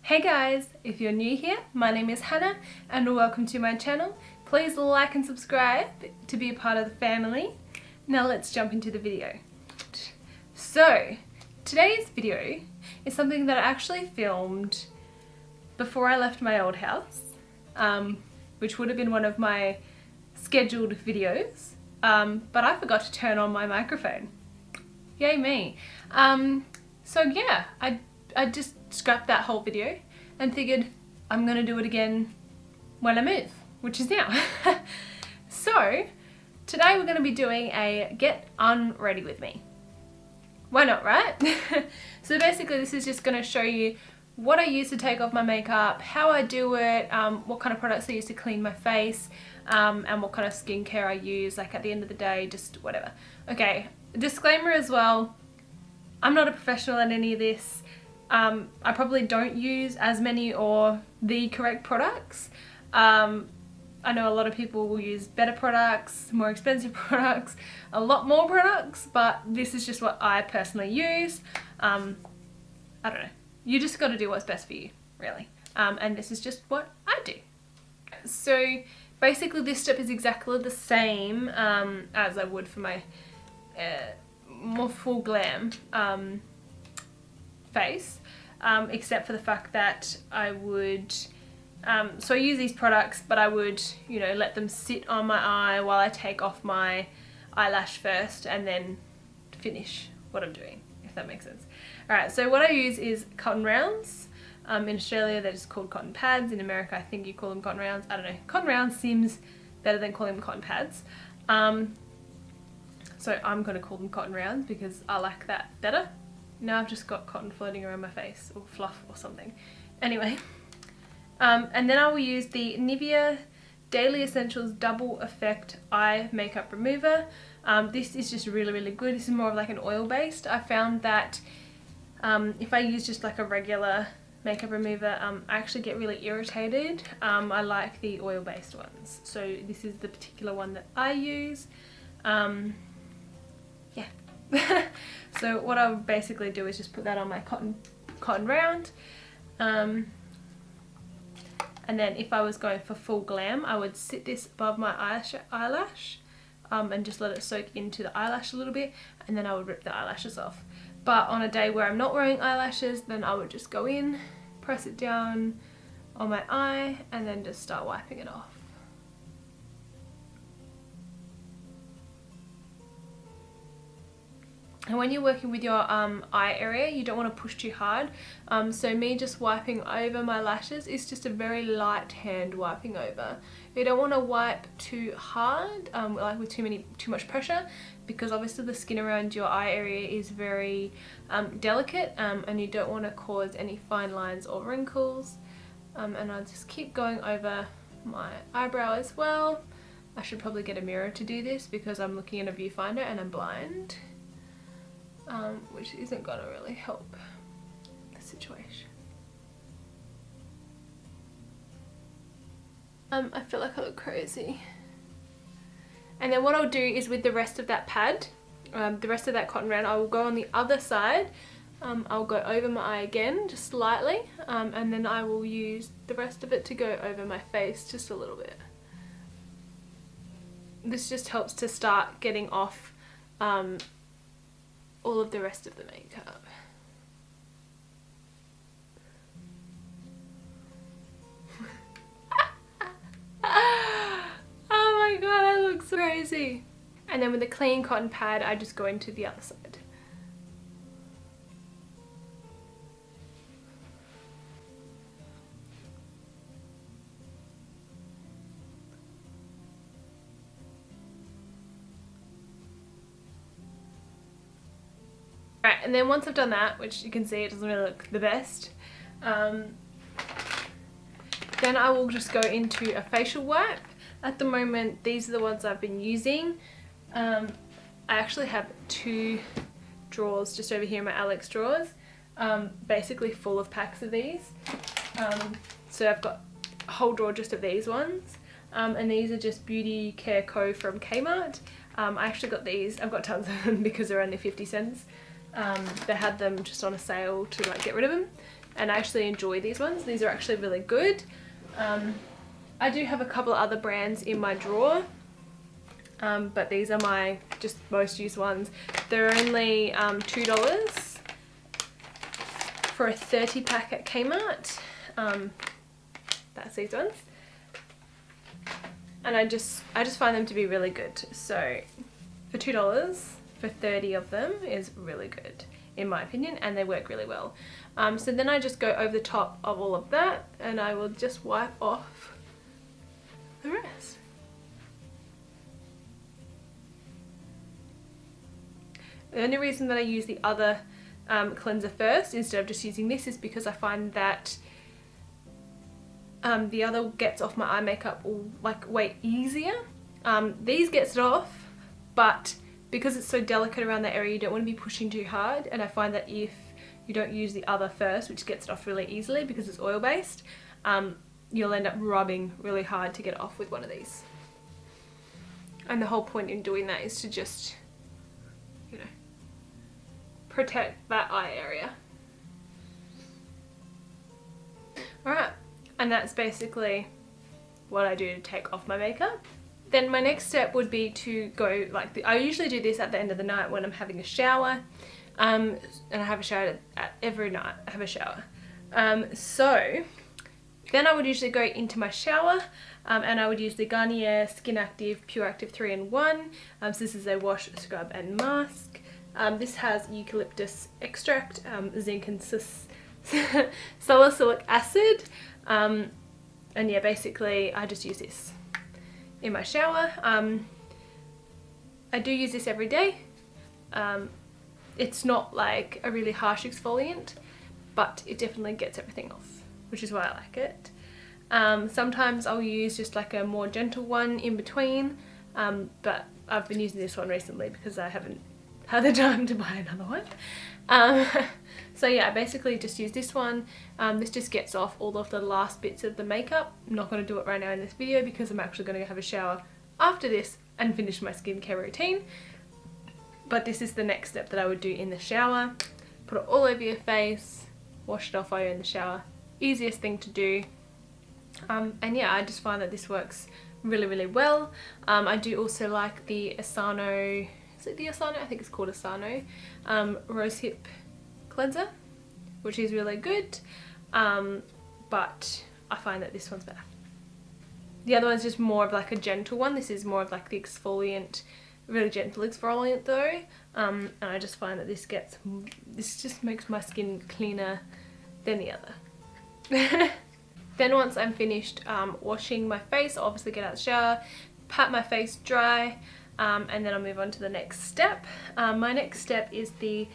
Hey guys, if you're new here, my name is Hannah and welcome to my channel. Please like and subscribe to be a part of the family. Now let's jump into the video. So, today's video is something that I actually filmed before I left my old house, which would have been one of my scheduled videos, but I forgot to turn on my microphone. Yay me. So yeah, I just scrapped that whole video and figured I'm gonna do it again when I move, which is now. So today we're gonna be doing a get unready with me. Why not, right? So basically this is just gonna show you what I use to take off my makeup, how I do it, what kind of products I use to clean my face, and what kind of skincare I use, like at the end of the day, just whatever. Okay, disclaimer as well, I'm not a professional at any of this. I probably don't use as many or the correct products. I know a lot of people will use better products, more expensive products, a lot more products, but this is just what I personally use. I don't know. You just got to do what's best for you, really. And this is just what I do. So basically this step is exactly the same as I would for my more full glam face, except for the fact that I would so I use these products, but I would, you know, let them sit on my eye while I take off my eyelash first and then finish what I'm doing, if that makes sense. Alright, so what I use is cotton rounds. In Australia they're just called cotton pads. In America I think you call them cotton rounds. I don't know. Cotton rounds seems better than calling them cotton pads. So I'm going to call them cotton rounds because I like that better. Now I've just got cotton floating around my face, or fluff or something. Anyway, and then I will use the Nivea Daily Essentials Double Effect Eye Makeup Remover. This is just really good. This is more of like an oil based. I found that if I use just like a regular makeup remover, I actually get really irritated. I like the oil based ones. So this is the particular one that I use. Yeah. So what I would basically do is just put that on my cotton round, and then if I was going for full glam I would sit this above my eyelash and just let it soak into the eyelash a little bit, and then I would rip the eyelashes off. But on a day where I'm not wearing eyelashes, then I would just go in, press it down on my eye, and then just start wiping it off. And when you're working with your eye area, you don't want to push too hard. So me just wiping over my lashes is just a very light hand wiping over. You don't want to wipe too hard, like with too much pressure, because obviously the skin around your eye area is very delicate, and you don't want to cause any fine lines or wrinkles. And I'll just keep going over my eyebrow as well. I should probably get a mirror to do this because I'm looking at a viewfinder and I'm blind. Which isn't gonna really help the situation. I feel like I look crazy. And then what I'll do is with the rest of that pad, the rest of that cotton round, I will go on the other side. I'll go over my eye again, just slightly, and then I will use the rest of it to go over my face just a little bit. This just helps to start getting off all of the rest of the makeup. Oh my god, I look so crazy. And then with a clean cotton pad I just go into the other side. Right, and then once I've done that, which you can see it doesn't really look the best, then I will just go into a facial wipe. At the moment these are the ones I've been using. I actually have two drawers just over here in my Alex drawers, basically full of packs of these. So I've got a whole drawer just of these ones, and these are just Beauty Care Co from Kmart. I actually got these, I've got tons of them because they're only 50 cents. They had them just on a sale to like get rid of them, and I actually enjoy these ones. These are actually really good. I do have a couple of other brands in my drawer, but these are my just most used ones. They're only $2 for a 30 pack at Kmart. That's these ones. And I just find them to be really good. So for $2 for 30 of them is really good in my opinion, and they work really well. So then I just go over the top of all of that and I will just wipe off the rest. The only reason that I use the other cleanser first instead of just using this is because I find that the other gets off my eye makeup like way easier. These gets it off, but because it's so delicate around that area, you don't want to be pushing too hard, and I find that if you don't use the other first, which gets it off really easily because it's oil based, you'll end up rubbing really hard to get it off with one of these. And the whole point in doing that is to just, you know, protect that eye area. Alright, and that's basically what I do to take off my makeup. Then my next step would be to go I usually do this at the end of the night when I'm having a shower, and I have a shower every night. I have a shower. So then I would usually go into my shower, and I would use the Garnier Skin Active Pure Active 3-in-1. So this is a wash, scrub and mask. This has eucalyptus extract, zinc and salicylic acid, and yeah, basically I just use this in my shower. I do use this every day. It's not like a really harsh exfoliant, but it definitely gets everything off, which is why I like it. Sometimes I'll use just like a more gentle one in between, but I've been using this one recently because I haven't had the time to buy another one. So yeah, I basically just use this one. This just gets off all of the last bits of the makeup. I'm not going to do it right now in this video because I'm actually going to have a shower after this and finish my skincare routine. But this is the next step that I would do in the shower. Put it all over your face, wash it off while you're in the shower. Easiest thing to do. And yeah, I just find that this works really, really well. I do also like the Asano, is it the Asano? I think it's called Asano, Rosehip Cleanser, which is really good. But I find that this one's better. The other one's just more of like a gentle one. This is more of like the exfoliant, really gentle exfoliant though. And I just find that this just makes my skin cleaner than the other. Then once I'm finished washing my face, I'll obviously get out of the shower, pat my face dry, and then I'll move on to the next step. My next step is the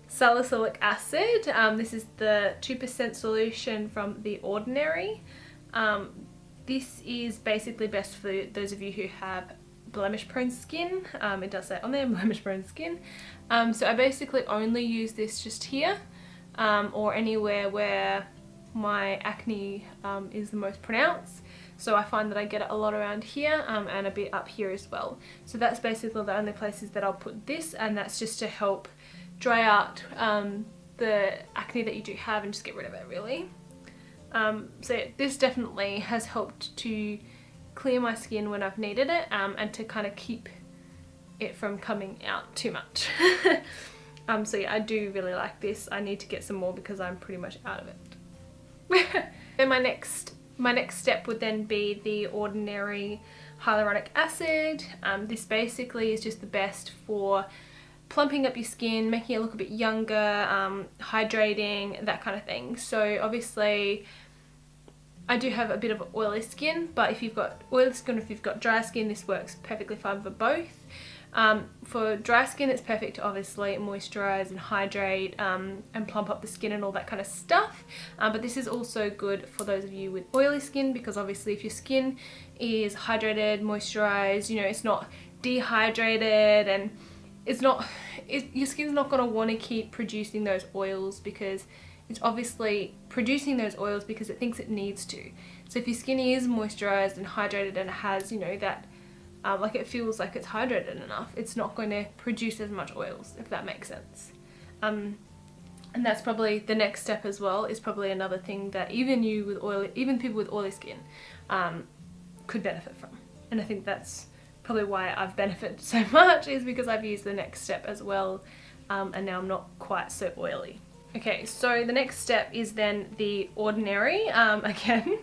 salicylic acid. This is the 2% solution from The Ordinary. This is basically best for those of you who have blemish prone skin. It does say on there, blemish prone skin. So I basically only use this just here, or anywhere where my acne is the most pronounced. So I find that I get it a lot around here, and a bit up here as well. So that's basically the only places that I'll put this, and that's just to help dry out the acne that you do have and just get rid of it really. So yeah, this definitely has helped to clear my skin when I've needed it, and to kind of keep it from coming out too much. So yeah, I do really like this. I need to get some more because I'm pretty much out of it. Then my next step would then be The Ordinary Hyaluronic Acid. This basically is just the best for plumping up your skin, making it look a bit younger, hydrating, that kind of thing. So obviously I do have a bit of oily skin, but if you've got oily skin or if you've got dry skin, this works perfectly fine for both. For dry skin, it's perfect to obviously moisturize and hydrate, and plump up the skin and all that kind of stuff. But this is also good for those of you with oily skin, because obviously if your skin is hydrated, moisturized, you know, it's not dehydrated, and your skin's not going to want to keep producing those oils, because it's obviously producing those oils because it thinks it needs to. So if your skin is moisturized and hydrated and it has, you know, that like it feels like it's hydrated enough, it's not going to produce as much oils, if that makes sense. And that's probably the next step as well, is probably another thing that even people with oily skin could benefit from. And I think that's probably why I've benefited so much, is because I've used the next step as well, and now I'm not quite so oily. Okay, so the next step is then the Ordinary again.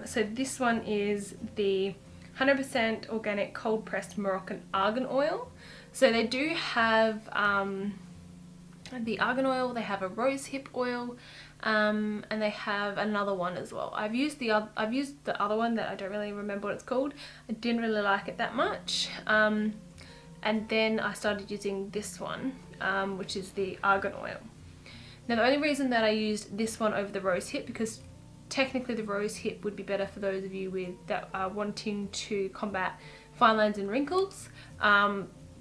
So this one is the 100% organic cold pressed Moroccan argan oil. So they do have the argan oil, they have a rosehip oil, and they have another one as well. I've used the other one that I don't really remember what it's called. I didn't really like it that much, and then I started using this one, which is the argan oil. Now the only reason that I used this one over the rosehip, because technically the rosehip would be better for those of you that are wanting to combat fine lines and wrinkles,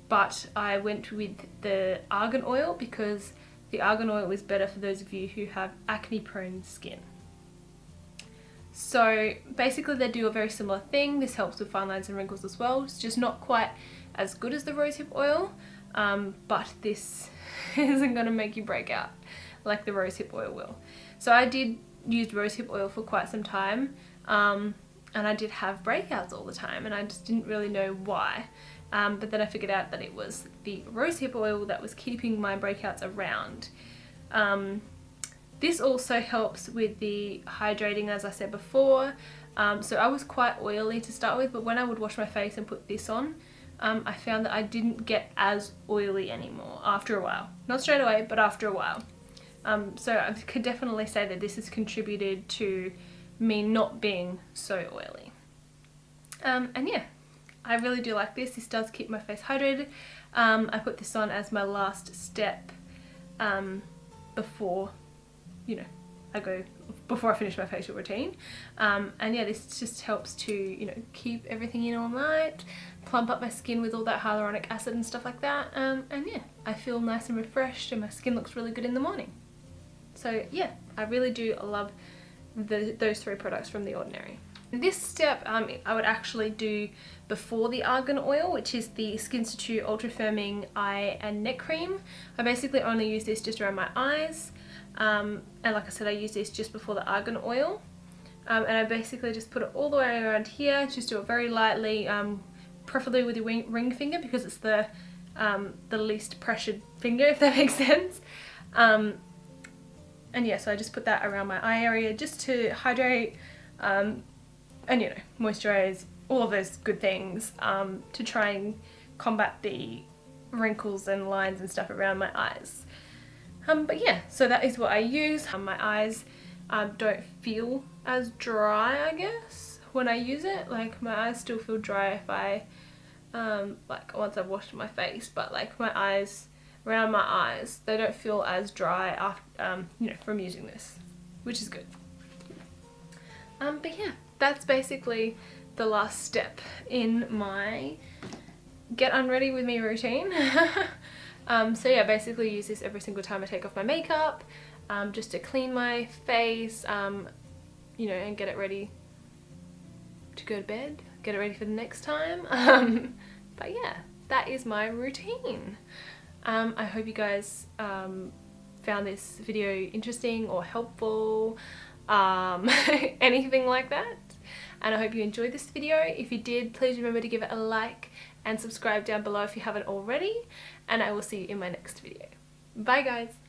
but I went with the argan oil because the argan oil is better for those of you who have acne prone skin. So basically they do a very similar thing. This helps with fine lines and wrinkles as well. It's just not quite as good as the rosehip oil, but this isn't going to make you break out like the rosehip oil will. So I did use rosehip oil for quite some time, and I did have breakouts all the time, and I just didn't really know why. But then I figured out that it was the rosehip oil that was keeping my breakouts around. This also helps with the hydrating, as I said before. So I was quite oily to start with, but when I would wash my face and put this on, I found that I didn't get as oily anymore after a while. Not straight away, but after a while. So I could definitely say that this has contributed to me not being so oily. And yeah, I really do like this. This does keep my face hydrated. I put this on as my last step before, before I finish my facial routine. And yeah, this just helps to, keep everything in all night, plump up my skin with all that hyaluronic acid and stuff like that. And yeah, I feel nice and refreshed, and my skin looks really good in the morning. So yeah, I really do love those 3 products from The Ordinary. This step I would actually do before the argan oil, which is the Skin Institute Ultra Firming Eye and Neck Cream. I basically only use this just around my eyes, and like I said, I use this just before the argan oil, and I basically just put it all the way around here. Just do it very lightly, preferably with your ring finger, because it's the least pressured finger, if that makes sense. And yeah, so I just put that around my eye area just to hydrate, and moisturize, all of those good things, to try and combat the wrinkles and lines and stuff around my eyes. But yeah, so that is what I use. My eyes don't feel as dry, I guess, when I use it. Like, my eyes still feel dry if I once I've washed my face, but like my eyes, around my eyes, they don't feel as dry after, from using this, which is good. But yeah, that's basically the last step in my get unready with me routine. So yeah, basically use this every single time I take off my makeup, just to clean my face, and get it ready to go to bed, get it ready for the next time. But yeah, that is my routine. I hope you guys found this video interesting or helpful, anything like that. And I hope you enjoyed this video. If you did, please remember to give it a like and subscribe down below if you haven't already. And I will see you in my next video. Bye guys!